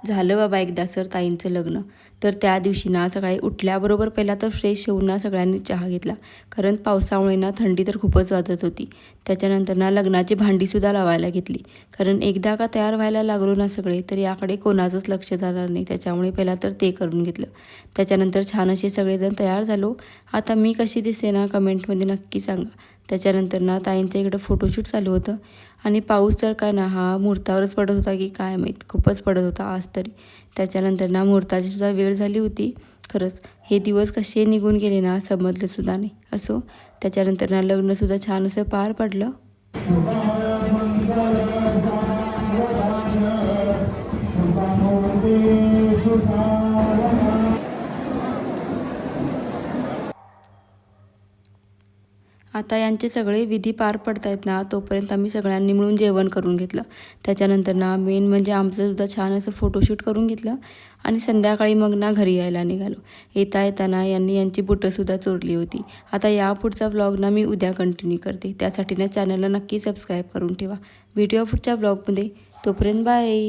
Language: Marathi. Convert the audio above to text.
झालं बाबा एकदा सर ताईंचं लग्न. तर त्या दिवशी ना सकाळी उठल्याबरोबर पहिला तर फ्रेश होऊन ना सगळ्यांनी चहा घेतला, कारण पावसामुळे ना थंडी तर खूपच वाजत होती. त्याच्यानंतर ना लग्नाची भांडीसुद्धा लावायला घेतली, कारण एकदा का तयार व्हायला लागलो ना सगळे तर याकडे कोणाचंच लक्ष जाणार नाही. त्याच्यामुळे पहिला तर ते करून घेतलं. त्याच्यानंतर छान असे सगळेजण तयार झालो. आता मी कशी दिसते ना कमेंटमध्ये नक्की सांगा. त्याच्यानंतर ना ताईंच्या इकडं फोटोशूट चालू होतं आणि पाऊस तर काय ना हा मुहूर्तावरच पडत होता की काय माहीत, खूपच पडत होता आज तरी. त्याच्यानंतर ना मुहूर्ताची सुद्धा वेळ झाली होती. खरंच हे दिवस कसे निघून गेले ना समजलंसुद्धा नाही. असो, त्याच्यानंतर ना लग्नसुद्धा छान असं पार पडलं. आता यांचे सगळे विधी पार पडत आहेत ना तोपर्यंत आम्ही सगळ्यांनी मिळून जेवण करून घेतलं. त्याच्यानंतर ना मेन म्हणजे आमचंसुद्धा छान असं फोटोशूट करून घेतलं आणि संध्याकाळी मग ना घरी यायला निघालो. येताना यांनी यांची बुटंसुद्धा चोरली होती. आता या पुढचा व्लॉग ना मी उद्या कंटिन्यू करते. त्यासाठी ना चॅनलला नक्की सबस्क्राईब करून ठेवा. भेटूया पुढच्या व्लॉगमध्ये. तोपर्यंत बाय.